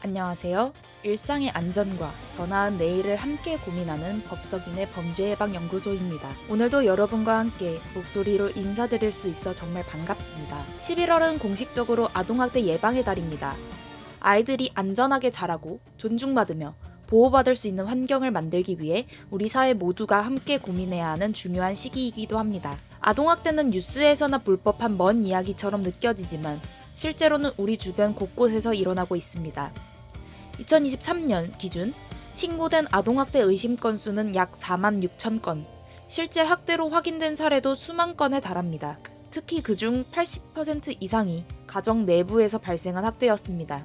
안녕하세요. 일상의 안전과 더 나은 내일을 함께 고민하는 법석인의 범죄예방연구소입니다. 오늘도 여러분과 함께 목소리로 인사드릴 수 있어 정말 반갑습니다. 11월은 공식적으로 아동학대 예방의 달입니다. 아이들이 안전하게 자라고 존중받으며 보호받을 수 있는 환경을 만들기 위해 우리 사회 모두가 함께 고민해야 하는 중요한 시기이기도 합니다. 아동학대는 뉴스에서나 볼 법한 먼 이야기처럼 느껴지지만 실제로는 우리 주변 곳곳에서 일어나고 있습니다. 2023년 기준 신고된 아동학대 의심 건수는 약 4만 6천 건, 실제 학대로 확인된 사례도 수만 건에 달합니다. 특히 그중 80% 이상이 가정 내부에서 발생한 학대였습니다.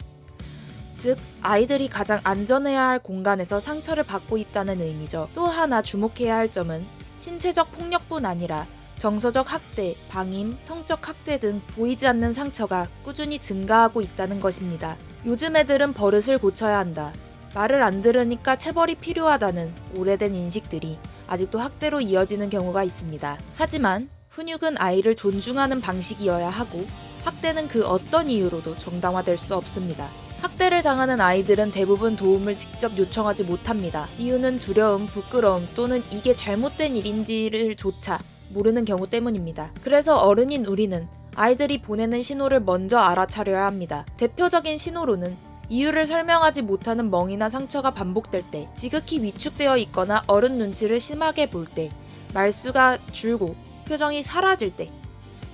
즉, 아이들이 가장 안전해야 할 공간에서 상처를 받고 있다는 의미죠. 또 하나 주목해야 할 점은 신체적 폭력뿐 아니라 정서적 학대, 방임, 성적 학대 등 보이지 않는 상처가 꾸준히 증가하고 있다는 것입니다. 요즘 애들은 버릇을 고쳐야 한다, 말을 안 들으니까 체벌이 필요하다는 오래된 인식들이 아직도 학대로 이어지는 경우가 있습니다. 하지만 훈육은 아이를 존중하는 방식이어야 하고 학대는 그 어떤 이유로도 정당화될 수 없습니다. 학대를 당하는 아이들은 대부분 도움을 직접 요청하지 못합니다. 이유는 두려움, 부끄러움 또는 이게 잘못된 일인지를 조차 모르는 경우 때문입니다. 그래서 어른인 우리는 아이들이 보내는 신호를 먼저 알아차려야 합니다. 대표적인 신호로는 이유를 설명하지 못하는 멍이나 상처가 반복될 때, 지극히 위축되어 있거나 어른 눈치를 심하게 볼 때, 말수가 줄고 표정이 사라질 때,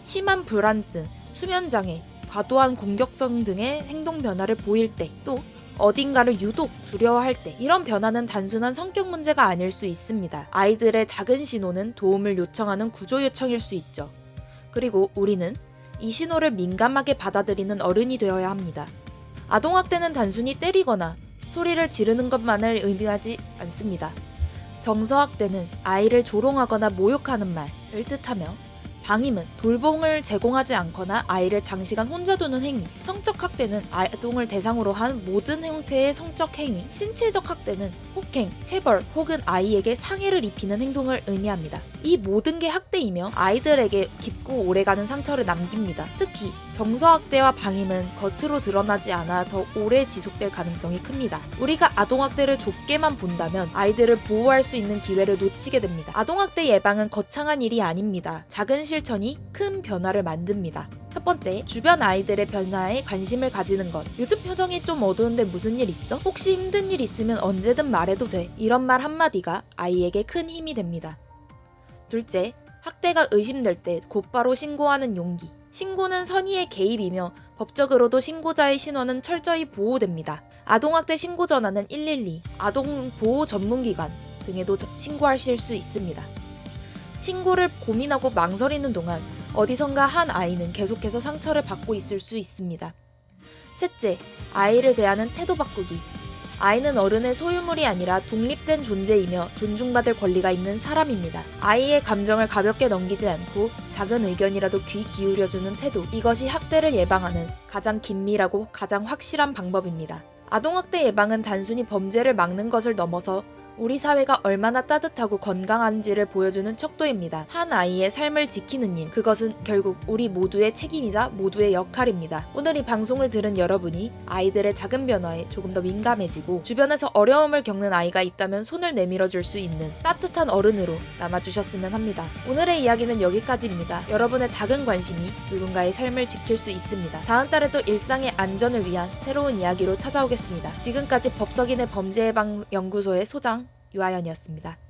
심한 불안증, 수면장애, 과도한 공격성 등의 행동 변화를 보일 때, 또 어딘가를 유독 두려워할 때, 이런 변화는 단순한 성격 문제가 아닐 수 있습니다. 아이들의 작은 신호는 도움을 요청하는 구조 요청일 수 있죠. 그리고 우리는 이 신호를 민감하게 받아들이는 어른이 되어야 합니다. 아동학대는 단순히 때리거나 소리를 지르는 것만을 의미하지 않습니다. 정서학대는 아이를 조롱하거나 모욕하는 말을 뜻하며, 방임은 돌봄을 제공하지 않거나 아이를 장시간 혼자 두는 행위, 성적 학대는 아동을 대상으로 한 모든 형태의 성적 행위, 신체적 학대는 폭행, 체벌 혹은 아이에게 상해를 입히는 행동을 의미합니다. 이 모든 게 학대이며 아이들에게 깊고 오래가는 상처를 남깁니다. 특히 정서학대와 방임은 겉으로 드러나지 않아 더 오래 지속될 가능성이 큽니다. 우리가 아동학대를 좁게만 본다면 아이들을 보호할 수 있는 기회를 놓치게 됩니다. 아동학대 예방은 거창한 일이 아닙니다. 작은 실천이 큰 변화를 만듭니다. 첫 번째, 주변 아이들의 변화에 관심을 가지는 것. 요즘 표정이 좀 어두운데 무슨 일 있어? 혹시 힘든 일 있으면 언제든 말해도 돼. 이런 말 한마디가 아이에게 큰 힘이 됩니다. 둘째, 학대가 의심될 때 곧바로 신고하는 용기. 신고는 선의의 개입이며 법적으로도 신고자의 신원은 철저히 보호됩니다. 아동학대 신고 전화는 112, 아동보호전문기관 등에도 신고하실 수 있습니다. 신고를 고민하고 망설이는 동안 어디선가 한 아이는 계속해서 상처를 받고 있을 수 있습니다. 셋째, 아이를 대하는 태도 바꾸기. 아이는 어른의 소유물이 아니라 독립된 존재이며 존중받을 권리가 있는 사람입니다. 아이의 감정을 가볍게 넘기지 않고 작은 의견이라도 귀 기울여주는 태도, 이것이 학대를 예방하는 가장 긴밀하고 가장 확실한 방법입니다. 아동학대 예방은 단순히 범죄를 막는 것을 넘어서 우리 사회가 얼마나 따뜻하고 건강한지를 보여주는 척도입니다. 한 아이의 삶을 지키는 일, 그것은 결국 우리 모두의 책임이자 모두의 역할입니다. 오늘 이 방송을 들은 여러분이 아이들의 작은 변화에 조금 더 민감해지고 주변에서 어려움을 겪는 아이가 있다면 손을 내밀어 줄 수 있는 따뜻한 어른으로 남아주셨으면 합니다. 오늘의 이야기는 여기까지입니다. 여러분의 작은 관심이 누군가의 삶을 지킬 수 있습니다. 다음 달에도 일상의 안전을 위한 새로운 이야기로 찾아오겠습니다. 지금까지 법석인의 범죄예방연구소의 소장 유아연이었습니다.